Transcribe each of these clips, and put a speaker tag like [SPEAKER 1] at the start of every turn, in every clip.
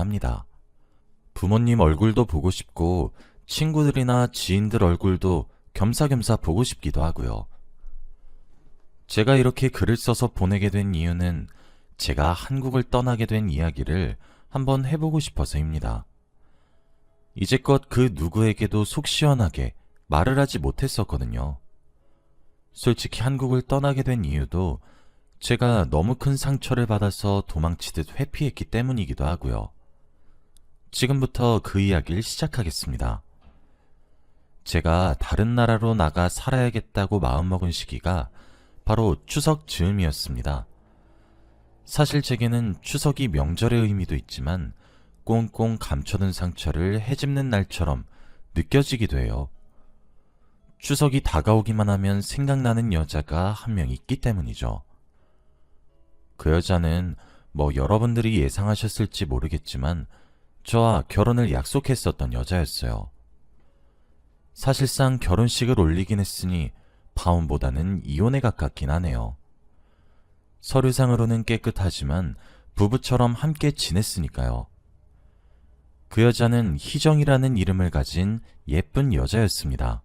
[SPEAKER 1] 합니다. 부모님 얼굴도 보고 싶고 친구들이나 지인들 얼굴도 겸사겸사 보고 싶기도 하고요. 제가 이렇게 글을 써서 보내게 된 이유는 제가 한국을 떠나게 된 이야기를 한번 해보고 싶어서입니다. 이제껏 그 누구에게도 속 시원하게 말을 하지 못했었거든요. 솔직히 한국을 떠나게 된 이유도 제가 너무 큰 상처를 받아서 도망치듯 회피했기 때문이기도 하고요. 지금부터 그 이야기를 시작하겠습니다. 제가 다른 나라로 나가 살아야겠다고 마음먹은 시기가 바로 추석 즈음이었습니다. 사실 제게는 추석이 명절의 의미도 있지만 꽁꽁 감춰둔 상처를 헤집는 날처럼 느껴지기도 해요. 추석이 다가오기만 하면 생각나는 여자가 한 명 있기 때문이죠. 그 여자는 여러분들이 예상하셨을지 모르겠지만 저와 결혼을 약속했었던 여자였어요. 사실상 결혼식을 올리긴 했으니 파혼보다는 이혼에 가깝긴 하네요. 서류상으로는 깨끗하지만 부부처럼 함께 지냈으니까요. 그 여자는 희정이라는 이름을 가진 예쁜 여자였습니다.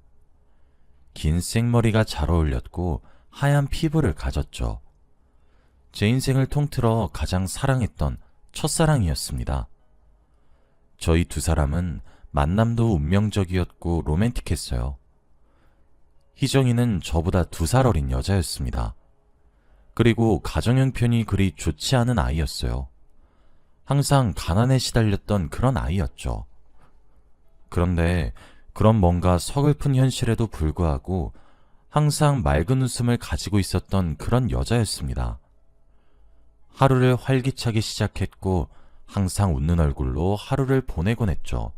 [SPEAKER 1] 긴 생머리가 잘 어울렸고 하얀 피부를 가졌죠. 제 인생을 통틀어 가장 사랑했던 첫사랑이었습니다. 저희 두 사람은 만남도 운명적이었고 로맨틱했어요. 희정이는 저보다 2살 어린 여자였습니다. 그리고 가정 형편이 그리 좋지 않은 아이였어요. 항상 가난에 시달렸던 그런 아이였죠. 그런데 그런 뭔가 서글픈 현실에도 불구하고 항상 맑은 웃음을 가지고 있었던 그런 여자였습니다. 하루를 활기차게 시작했고 항상 웃는 얼굴로 하루를 보내곤 했죠.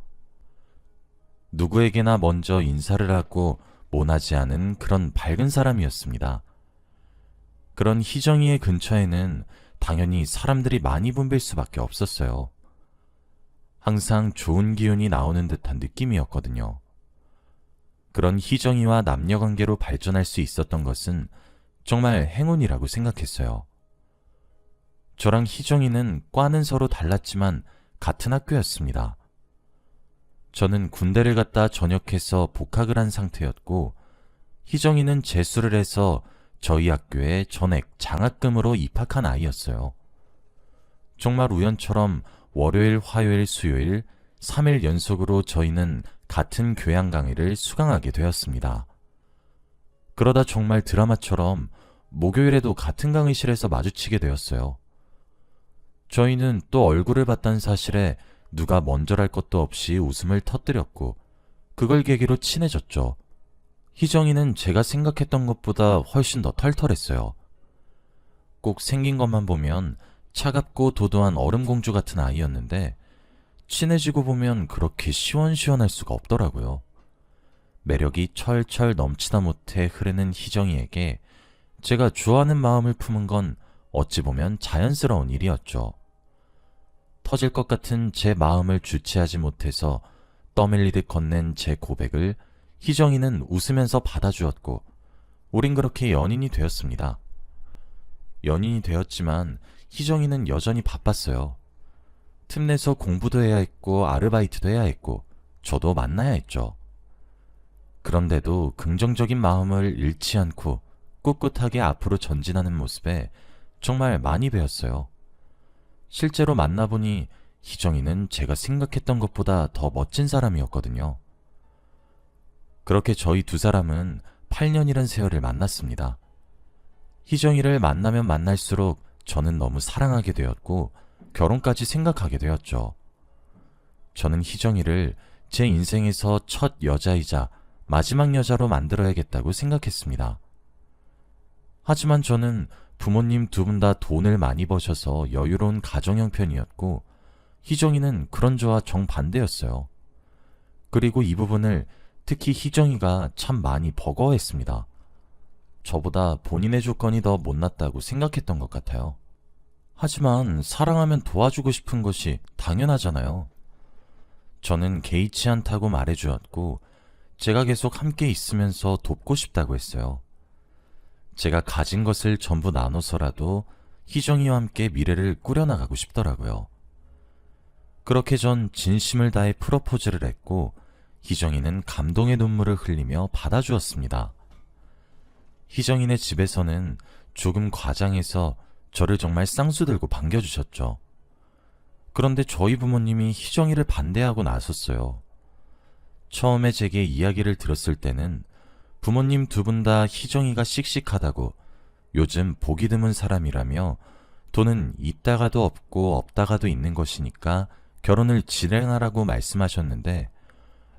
[SPEAKER 1] 누구에게나 먼저 인사를 하고 모나지 않은 그런 밝은 사람이었습니다. 그런 희정이의 근처에는 당연히 사람들이 많이 붐빌 수밖에 없었어요. 항상 좋은 기운이 나오는 듯한 느낌이었거든요. 그런 희정이와 남녀관계로 발전할 수 있었던 것은 정말 행운이라고 생각했어요. 저랑 희정이는 과는 서로 달랐지만 같은 학교였습니다. 저는 군대를 갔다 전역해서 복학을 한 상태였고 희정이는 재수를 해서 저희 학교에 전액 장학금으로 입학한 아이였어요. 정말 우연처럼 월요일, 화요일, 수요일 3일 연속으로 저희는 같은 교양 강의를 수강하게 되었습니다. 그러다 정말 드라마처럼 목요일에도 같은 강의실에서 마주치게 되었어요. 저희는 또 얼굴을 봤다는 사실에 누가 먼저랄 것도 없이 웃음을 터뜨렸고 그걸 계기로 친해졌죠. 희정이는 제가 생각했던 것보다 훨씬 더 털털했어요. 꼭 생긴 것만 보면 차갑고 도도한 얼음공주 같은 아이였는데 친해지고 보면 그렇게 시원시원할 수가 없더라고요. 매력이 철철 넘치다 못해 흐르는 희정이에게 제가 좋아하는 마음을 품은 건 어찌 보면 자연스러운 일이었죠. 터질 것 같은 제 마음을 주체하지 못해서 떠밀리듯 건넨 제 고백을 희정이는 웃으면서 받아주었고 우린 그렇게 연인이 되었습니다. 연인이 되었지만 희정이는 여전히 바빴어요. 틈내서 공부도 해야 했고 아르바이트도 해야 했고 저도 만나야 했죠. 그런데도 긍정적인 마음을 잃지 않고 꿋꿋하게 앞으로 전진하는 모습에 정말 많이 배웠어요. 실제로 만나보니 희정이는 제가 생각했던 것보다 더 멋진 사람이었거든요. 그렇게 저희 두 사람은 8년이란 세월을 만났습니다. 희정이를 만나면 만날수록 저는 너무 사랑하게 되었고 결혼까지 생각하게 되었죠. 저는 희정이를 제 인생에서 첫 여자이자 마지막 여자로 만들어야겠다고 생각했습니다. 하지만 저는 부모님 두 분 다 돈을 많이 버셔서 여유로운 가정 형편이었고 희정이는 그런 저와 정반대였어요. 그리고 이 부분을 특히 희정이가 참 많이 버거워했습니다. 저보다 본인의 조건이 더 못났다고 생각했던 것 같아요. 하지만 사랑하면 도와주고 싶은 것이 당연하잖아요. 저는 개의치 않다고 말해주었고 제가 계속 함께 있으면서 돕고 싶다고 했어요. 제가 가진 것을 전부 나눠서라도 희정이와 함께 미래를 꾸려나가고 싶더라고요. 그렇게 전 진심을 다해 프로포즈를 했고 희정이는 감동의 눈물을 흘리며 받아주었습니다. 희정이네 집에서는 조금 과장해서 저를 정말 쌍수 들고 반겨주셨죠. 그런데 저희 부모님이 희정이를 반대하고 나섰어요. 처음에 제게 이야기를 들었을 때는 부모님 두 분 다 희정이가 씩씩하다고 요즘 보기 드문 사람이라며 돈은 있다가도 없고 없다가도 있는 것이니까 결혼을 진행하라고 말씀하셨는데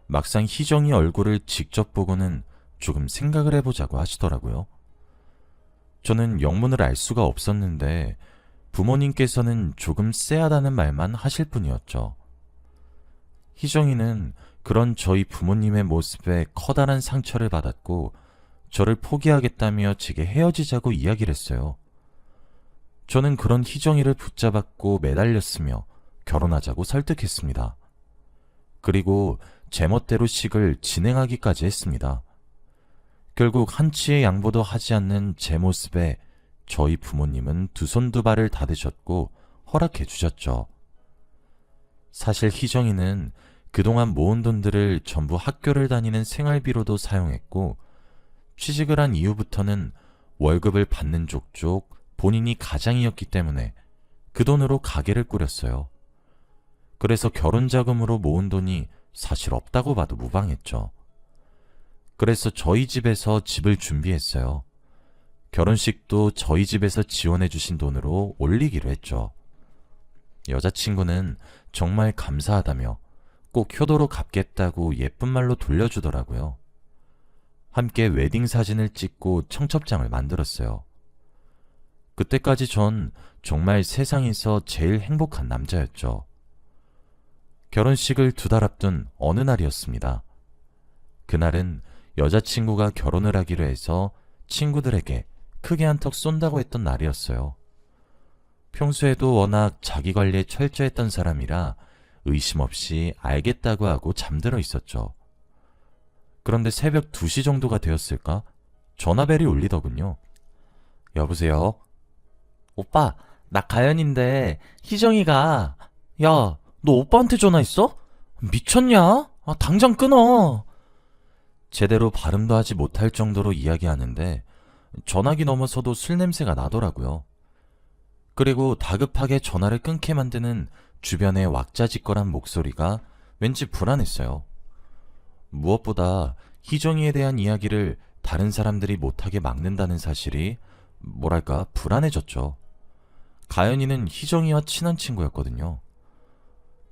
[SPEAKER 1] 막상 희정이 얼굴을 직접 보고는 조금 생각을 해보자고 하시더라고요. 저는 영문을 알 수가 없었는데 부모님께서는 조금 쎄하다는 말만 하실 뿐이었죠. 희정이는 그런 저희 부모님의 모습에 커다란 상처를 받았고 저를 포기하겠다며 제게 헤어지자고 이야기를 했어요. 저는 그런 희정이를 붙잡았고 매달렸으며 결혼하자고 설득했습니다. 그리고 제멋대로 식을 진행하기까지 했습니다. 결국 한치의 양보도 하지 않는 제 모습에 저희 부모님은 두 손 두 발을 닫으셨고 허락해 주셨죠. 사실 희정이는 그동안 모은 돈들을 전부 학교를 다니는 생활비로도 사용했고 취직을 한 이후부터는 월급을 받는 족족 본인이 가장이었기 때문에 그 돈으로 가게를 꾸렸어요. 그래서 결혼 자금으로 모은 돈이 사실 없다고 봐도 무방했죠. 그래서 저희 집에서 집을 준비했어요. 결혼식도 저희 집에서 지원해 주신 돈으로 올리기로 했죠. 여자친구는 정말 감사하다며 꼭 효도로 갚겠다고 예쁜 말로 돌려주더라고요. 함께 웨딩 사진을 찍고 청첩장을 만들었어요. 그때까지 전 정말 세상에서 제일 행복한 남자였죠. 결혼식을 2달 앞둔 어느 날이었습니다. 그날은 여자친구가 결혼을 하기로 해서 친구들에게 크게 한턱 쏜다고 했던 날이었어요. 평소에도 워낙 자기 관리에 철저했던 사람이라 의심 없이 알겠다고 하고 잠들어 있었죠. 그런데 새벽 2시 정도가 되었을까? 전화벨이 울리더군요. 여보세요? 오빠, 나 가연인데 희정이가 야, 너 오빠한테 전화했어? 미쳤냐? 당장 끊어. 제대로 발음도 하지 못할 정도로 이야기하는데 전화기 넘어서도 술 냄새가 나더라고요. 그리고 다급하게 전화를 끊게 만드는 주변의 왁자지껄한 목소리가 왠지 불안했어요. 무엇보다 희정이에 대한 이야기를 다른 사람들이 못하게 막는다는 사실이 뭐랄까 불안해졌죠. 가연이는 희정이와 친한 친구였거든요.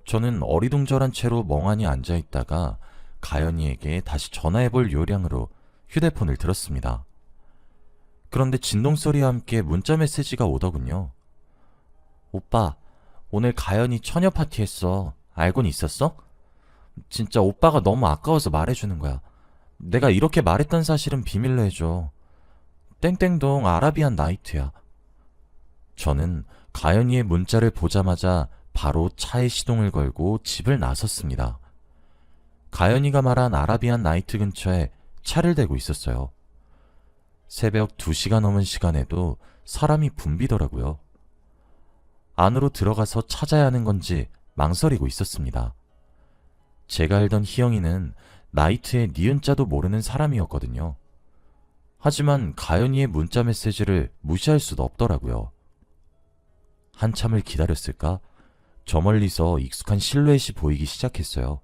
[SPEAKER 1] 저는 어리둥절한 채로 멍하니 앉아있다가 가연이에게 다시 전화해볼 요량으로 휴대폰을 들었습니다. 그런데 진동소리와 함께 문자 메시지가 오더군요. 오빠, 오늘 가연이 처녀 파티 했어. 알고는 있었어? 진짜 오빠가 너무 아까워서 말해주는 거야. 내가 이렇게 말했던 사실은 비밀로 해줘. 땡땡동 아라비안 나이트야. 저는 가연이의 문자를 보자마자 바로 차에 시동을 걸고 집을 나섰습니다. 가연이가 말한 아라비안 나이트 근처에 차를 대고 있었어요. 새벽 2시가 넘은 시간에도 사람이 붐비더라고요. 안으로 들어가서 찾아야 하는 건지 망설이고 있었습니다. 제가 알던 희영이는 나이트의 니은자도 모르는 사람이었거든요. 하지만 가연이의 문자 메시지를 무시할 수도 없더라고요. 한참을 기다렸을까? 저 멀리서 익숙한 실루엣이 보이기 시작했어요.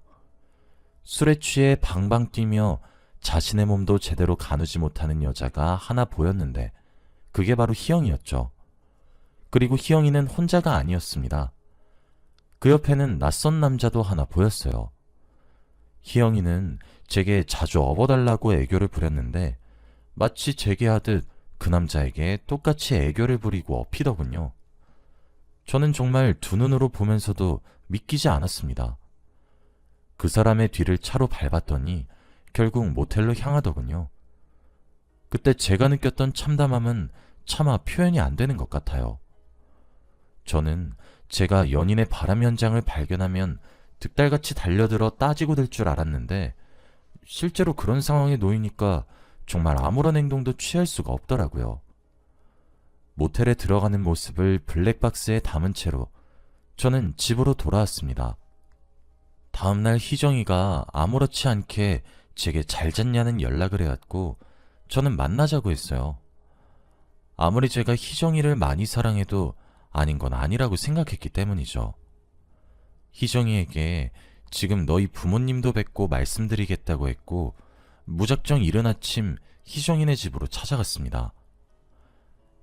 [SPEAKER 1] 술에 취해 방방 뛰며 자신의 몸도 제대로 가누지 못하는 여자가 하나 보였는데 그게 바로 희영이었죠. 그리고 희영이는 혼자가 아니었습니다. 그 옆에는 낯선 남자도 하나 보였어요. 희영이는 제게 자주 업어달라고 애교를 부렸는데 마치 제게 하듯 그 남자에게 똑같이 애교를 부리고 업히더군요. 저는 정말 두 눈으로 보면서도 믿기지 않았습니다. 그 사람의 뒤를 차로 밟았더니 결국 모텔로 향하더군요. 그때 제가 느꼈던 참담함은 차마 표현이 안 되는 것 같아요. 저는 제가 연인의 바람 현장을 발견하면 득달같이 달려들어 따지고 들 줄 알았는데 실제로 그런 상황에 놓이니까 정말 아무런 행동도 취할 수가 없더라고요. 모텔에 들어가는 모습을 블랙박스에 담은 채로 저는 집으로 돌아왔습니다. 다음날 희정이가 아무렇지 않게 제게 잘 잤냐는 연락을 해왔고 저는 만나자고 했어요. 아무리 제가 희정이를 많이 사랑해도 아닌 건 아니라고 생각했기 때문이죠. 희정이에게 지금 너희 부모님도 뵙고 말씀드리겠다고 했고 무작정 이른 아침 희정이네 집으로 찾아갔습니다.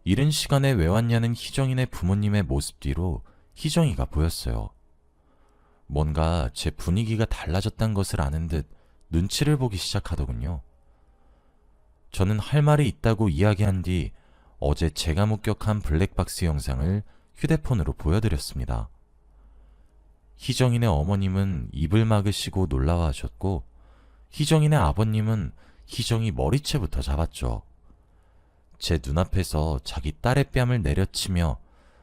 [SPEAKER 1] 이른 시간에 왜 왔냐는 희정이네 부모님의 모습 뒤로 희정이가 보였어요. 뭔가 제 분위기가 달라졌단 것을 아는 듯 눈치를 보기 시작하더군요. 저는 할 말이 있다고 이야기한 뒤 어제 제가 목격한 블랙박스 영상을 휴대폰으로 보여드렸습니다. 희정이네 어머님은 입을 막으시고 놀라워하셨고 희정이네 아버님은 희정이 머리채부터 잡았죠. 제 눈앞에서 자기 딸의 뺨을 내려치며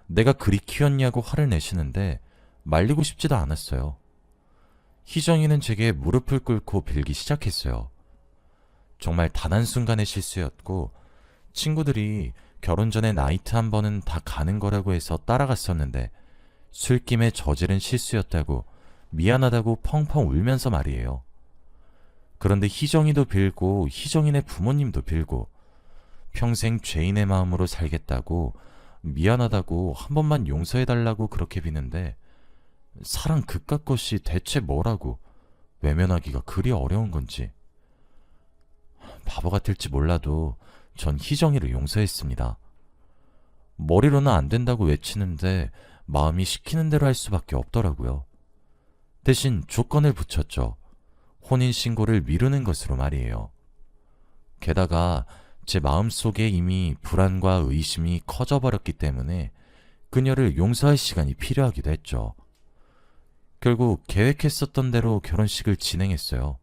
[SPEAKER 1] 내가 그리 키웠냐고 화를 내시는데 말리고 싶지도 않았어요. 희정이는 제게 무릎을 꿇고 빌기 시작했어요. 정말 단 한순간의 실수였고 친구들이 결혼 전에 나이트 한 번은 다 가는 거라고 해서 따라갔었는데 술김에 저지른 실수였다고 미안하다고 펑펑 울면서 말이에요. 그런데 희정이도 빌고 희정이네 부모님도 빌고 평생 죄인의 마음으로 살겠다고 미안하다고 한 번만 용서해달라고 그렇게 비는데 사랑 그깟 것이 대체 뭐라고 외면하기가 그리 어려운 건지. 바보 같을지 몰라도 전 희정이를 용서했습니다. 머리로는 안 된다고 외치는데 마음이 시키는 대로 할 수밖에 없더라고요. 대신 조건을 붙였죠. 혼인신고를 미루는 것으로 말이에요. 게다가 제 마음속에 이미 불안과 의심이 커져버렸기 때문에 그녀를 용서할 시간이 필요하기도 했죠. 결국 계획했었던 대로 결혼식을 진행했어요.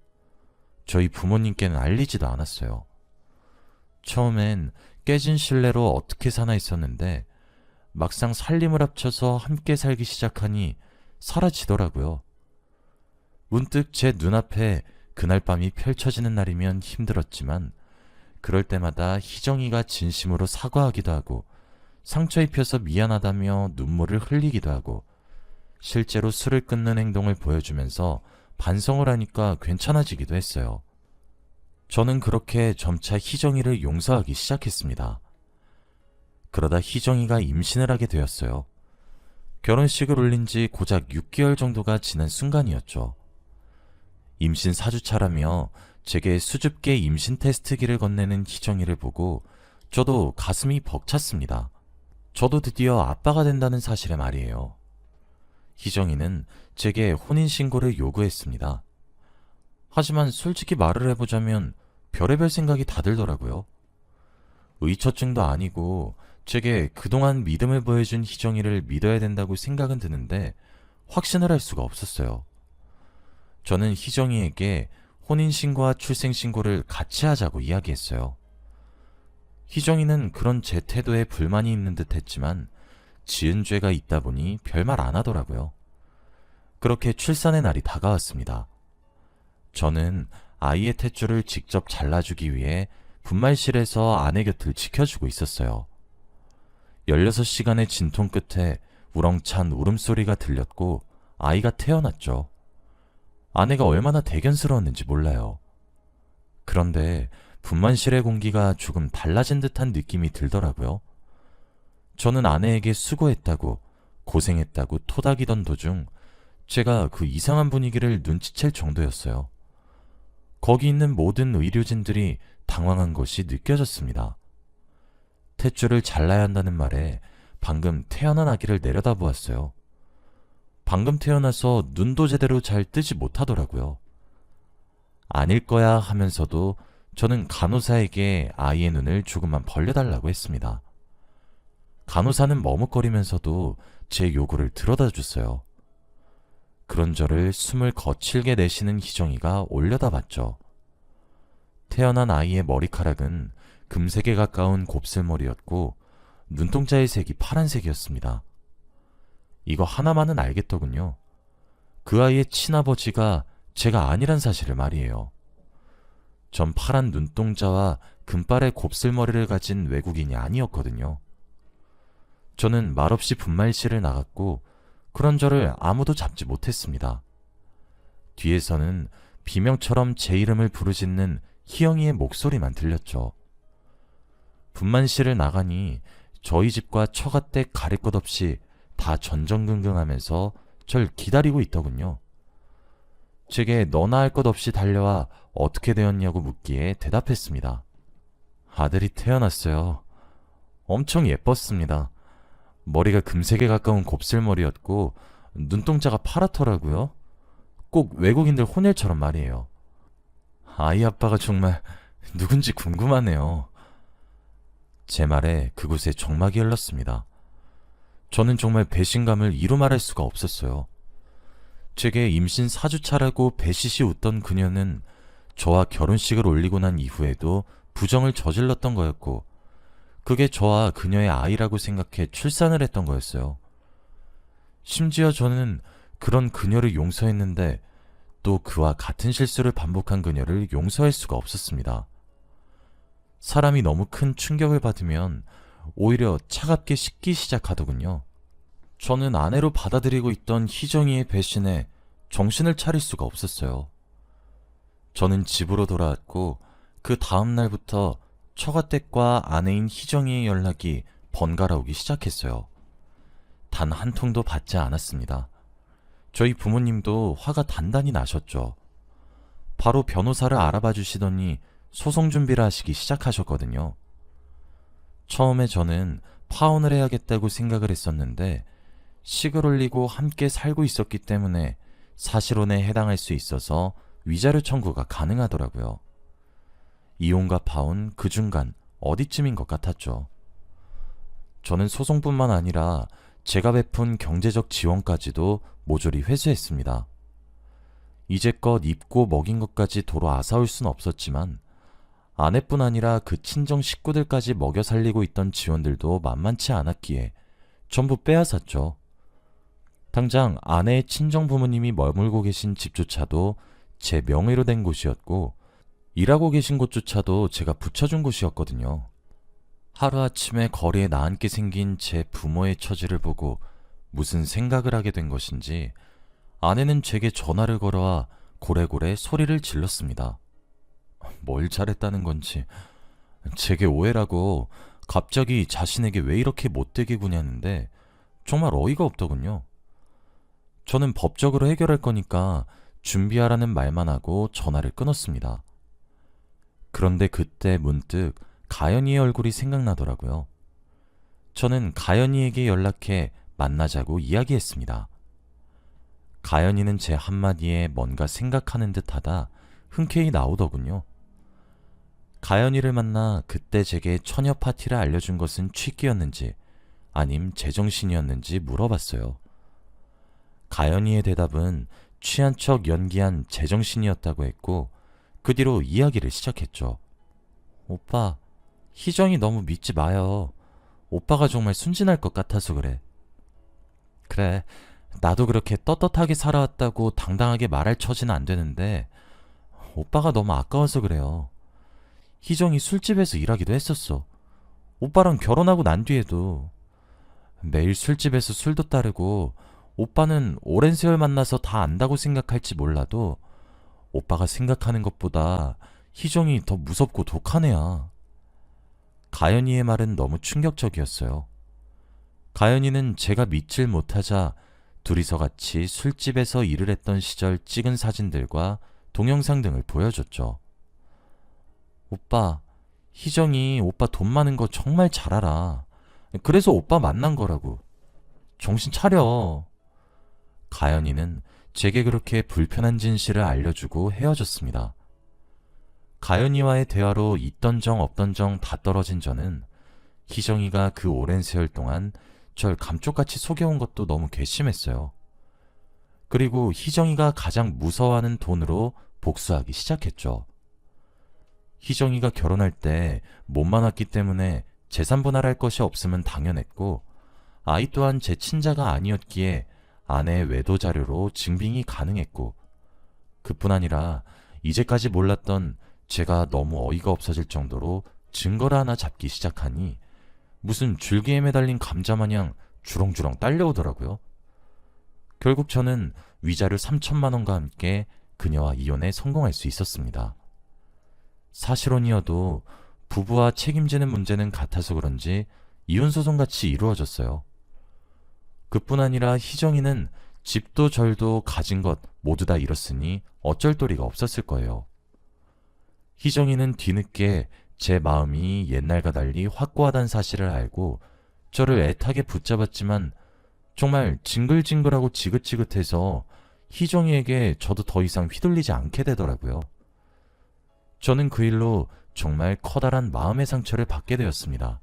[SPEAKER 1] 저희 부모님께는 알리지도 않았어요. 처음엔 깨진 신뢰로 어떻게 사나 했었는데 막상 살림을 합쳐서 함께 살기 시작하니 사라지더라고요. 문득 제 눈앞에 그날 밤이 펼쳐지는 날이면 힘들었지만 그럴 때마다 희정이가 진심으로 사과하기도 하고 상처 입혀서 미안하다며 눈물을 흘리기도 하고 실제로 술을 끊는 행동을 보여주면서 반성을 하니까 괜찮아지기도 했어요. 저는 그렇게 점차 희정이를 용서하기 시작했습니다. 그러다 희정이가 임신을 하게 되었어요. 결혼식을 올린 지 고작 6개월 정도가 지난 순간이었죠. 임신 4주차라며 제게 수줍게 임신 테스트기를 건네는 희정이를 보고 저도 가슴이 벅찼습니다. 저도 드디어 아빠가 된다는 사실에 말이에요. 희정이는 제게 혼인신고를 요구했습니다. 하지만 솔직히 말을 해보자면 별의별 생각이 다 들더라고요. 의처증도 아니고 제게 그동안 믿음을 보여준 희정이를 믿어야 된다고 생각은 드는데 확신을 할 수가 없었어요. 저는 희정이에게 혼인신고와 출생신고를 같이 하자고 이야기했어요. 희정이는 그런 제 태도에 불만이 있는 듯 했지만 지은 죄가 있다 보니 별말 안 하더라고요. 그렇게 출산의 날이 다가왔습니다. 저는 아이의 탯줄을 직접 잘라주기 위해 분말실에서 아내 곁을 지켜주고 있었어요. 16시간의 진통 끝에 우렁찬 울음소리가 들렸고 아이가 태어났죠. 아내가 얼마나 대견스러웠는지 몰라요. 그런데 분만실의 공기가 조금 달라진 듯한 느낌이 들더라고요. 저는 아내에게 수고했다고 고생했다고 토닥이던 도중 제가 그 이상한 분위기를 눈치챌 정도였어요. 거기 있는 모든 의료진들이 당황한 것이 느껴졌습니다. 탯줄을 잘라야 한다는 말에 방금 태어난 아기를 내려다보았어요. 방금 태어나서 눈도 제대로 잘 뜨지 못하더라고요. 아닐 거야 하면서도 저는 간호사에게 아이의 눈을 조금만 벌려달라고 했습니다. 간호사는 머뭇거리면서도 제 요구를 들어다 줬어요. 그런 저를 숨을 거칠게 내쉬는 희정이가 올려다봤죠. 태어난 아이의 머리카락은 금색에 가까운 곱슬머리였고 눈동자의 색이 파란색이었습니다. 이거 하나만은 알겠더군요. 그 아이의 친아버지가 제가 아니란 사실을 말이에요. 전 파란 눈동자와 금발의 곱슬머리를 가진 외국인이 아니었거든요. 저는 말없이 분말실을 나갔고 그런 저를 아무도 잡지 못했습니다. 뒤에서는 비명처럼 제 이름을 부르짖는 희영이의 목소리만 들렸죠. 분만실을 나가니 저희 집과 처가댁 가릴 것 없이 다 전전긍긍하면서 절 기다리고 있더군요. 제게 너나 할 것 없이 달려와 어떻게 되었냐고 묻기에 대답했습니다. 아들이 태어났어요. 엄청 예뻤습니다. 머리가 금색에 가까운 곱슬머리였고 눈동자가 파랗더라고요. 꼭 외국인들 혼혈처럼 말이에요. 아이 아빠가 정말 누군지 궁금하네요. 제 말에 그곳에 정막이 흘렀습니다. 저는 정말 배신감을 이루 말할 수가 없었어요. 제게 임신 4주차라고 배시시 웃던 그녀는 저와 결혼식을 올리고 난 이후에도 부정을 저질렀던 거였고, 그게 저와 그녀의 아이라고 생각해 출산을 했던 거였어요. 심지어 저는 그런 그녀를 용서했는데 또 그와 같은 실수를 반복한 그녀를 용서할 수가 없었습니다. 사람이 너무 큰 충격을 받으면 오히려 차갑게 식기 시작하더군요. 저는 아내로 받아들이고 있던 희정이의 배신에 정신을 차릴 수가 없었어요. 저는 집으로 돌아왔고 그 다음 날부터 처가댁과 아내인 희정이의 연락이 번갈아 오기 시작했어요. 단 한 통도 받지 않았습니다. 저희 부모님도 화가 단단히 나셨죠. 바로 변호사를 알아봐 주시더니 소송 준비를 하시기 시작하셨거든요. 처음에 저는 파혼을 해야겠다고 생각을 했었는데 식을 올리고 함께 살고 있었기 때문에 사실혼에 해당할 수 있어서 위자료 청구가 가능하더라고요. 이혼과 파혼 그 중간 어디쯤인 것 같았죠. 저는 소송뿐만 아니라 제가 베푼 경제적 지원까지도 모조리 회수했습니다. 이제껏 입고 먹인 것까지 도로 아사올 순 없었지만 아내뿐 아니라 그 친정 식구들까지 먹여 살리고 있던 지원들도 만만치 않았기에 전부 빼앗았죠. 당장 아내의 친정 부모님이 머물고 계신 집조차도 제 명의로 된 곳이었고 일하고 계신 곳조차도 제가 붙여준 곳이었거든요. 하루아침에 거리에 나앉게 생긴 제 부모의 처지를 보고 무슨 생각을 하게 된 것인지 아내는 제게 전화를 걸어와 고래고래 소리를 질렀습니다. 뭘 잘했다는 건지 제게 오해라고 갑자기 자신에게 왜 이렇게 못되게 구냐는데 정말 어이가 없더군요. 저는 법적으로 해결할 거니까 준비하라는 말만 하고 전화를 끊었습니다. 그런데 그때 문득 가연이의 얼굴이 생각나더라고요. 저는 가연이에게 연락해 만나자고 이야기했습니다. 가연이는 제 한마디에 뭔가 생각하는 듯하다 흔쾌히 나오더군요. 가연이를 만나 그때 제게 처녀 파티를 알려준 것은 취기였는지 아님 제정신이었는지 물어봤어요. 가연이의 대답은 취한 척 연기한 제정신이었다고 했고 그 뒤로 이야기를 시작했죠. 오빠, 희정이 너무 믿지 마요. 오빠가 정말 순진할 것 같아서 그래. 그래, 나도 그렇게 떳떳하게 살아왔다고 당당하게 말할 처지는 안 되는데 오빠가 너무 아까워서 그래요. 희정이 술집에서 일하기도 했었어. 오빠랑 결혼하고 난 뒤에도 매일 술집에서 술도 따르고 오빠는 오랜 세월 만나서 다 안다고 생각할지 몰라도 오빠가 생각하는 것보다 희정이 더 무섭고 독한 애야. 가연이의 말은 너무 충격적이었어요. 가연이는 제가 믿질 못하자 둘이서 같이 술집에서 일을 했던 시절 찍은 사진들과 동영상 등을 보여줬죠. 오빠, 희정이 오빠 돈 많은 거 정말 잘 알아. 그래서 오빠 만난 거라고. 정신 차려. 가연이는 제게 그렇게 불편한 진실을 알려주고 헤어졌습니다. 가연이와의 대화로 있던 정 없던 정 다 떨어진 저는 희정이가 그 오랜 세월 동안 절 감쪽같이 속여온 것도 너무 괘씸했어요. 그리고 희정이가 가장 무서워하는 돈으로 복수하기 시작했죠. 희정이가 결혼할 때 몸만 왔기 때문에 재산 분할할 것이 없음은 당연했고 아이 또한 제 친자가 아니었기에 아내의 외도 자료로 증빙이 가능했고 그뿐 아니라 이제까지 몰랐던 제가 너무 어이가 없어질 정도로 증거를 하나 잡기 시작하니 무슨 줄기에 매달린 감자마냥 주렁주렁 딸려오더라고요. 결국 저는 위자료 3천만 원과 함께 그녀와 이혼에 성공할 수 있었습니다. 사실혼이어도 부부와 책임지는 문제는 같아서 그런지 이혼소송같이 이루어졌어요. 그뿐 아니라 희정이는 집도 절도 가진 것 모두 다 잃었으니 어쩔 도리가 없었을 거예요. 희정이는 뒤늦게 제 마음이 옛날과 달리 확고하다는 사실을 알고 저를 애타게 붙잡았지만 정말 징글징글하고 지긋지긋해서 희정이에게 저도 더 이상 휘둘리지 않게 되더라고요. 저는 그 일로 정말 커다란 마음의 상처를 받게 되었습니다.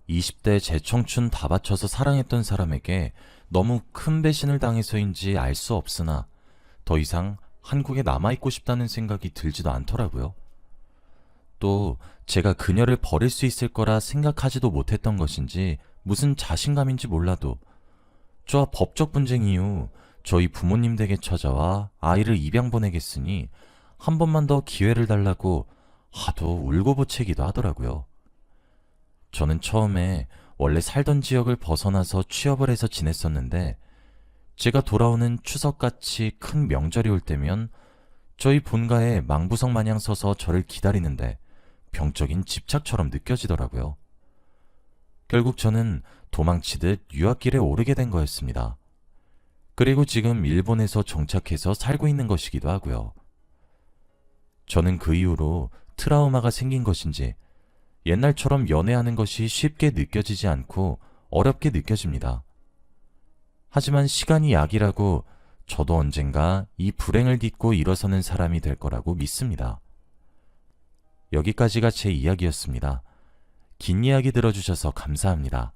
[SPEAKER 1] 20대 제 청춘 다 바쳐서 사랑했던 사람에게 너무 큰 배신을 당해서인지 알 수 없으나 더 이상 한국에 남아있고 싶다는 생각이 들지도 않더라고요. 또 제가 그녀를 버릴 수 있을 거라 생각하지도 못했던 것인지 무슨 자신감인지 몰라도 저와 법적 분쟁 이후 저희 부모님 댁에 찾아와 아이를 입양 보내겠으니 한 번만 더 기회를 달라고 하도 울고보채기도 하더라고요. 저는 처음에 원래 살던 지역을 벗어나서 취업을 해서 지냈었는데 제가 돌아오는 추석같이 큰 명절이 올 때면 저희 본가에 망부석 마냥 서서 저를 기다리는데 병적인 집착처럼 느껴지더라고요. 결국 저는 도망치듯 유학길에 오르게 된 거였습니다. 그리고 지금 일본에서 정착해서 살고 있는 것이기도 하고요. 저는 그 이후로 트라우마가 생긴 것인지 옛날처럼 연애하는 것이 쉽게 느껴지지 않고 어렵게 느껴집니다. 하지만 시간이 약이라고 저도 언젠가 이 불행을 딛고 일어서는 사람이 될 거라고 믿습니다. 여기까지가 제 이야기였습니다. 긴 이야기 들어주셔서 감사합니다.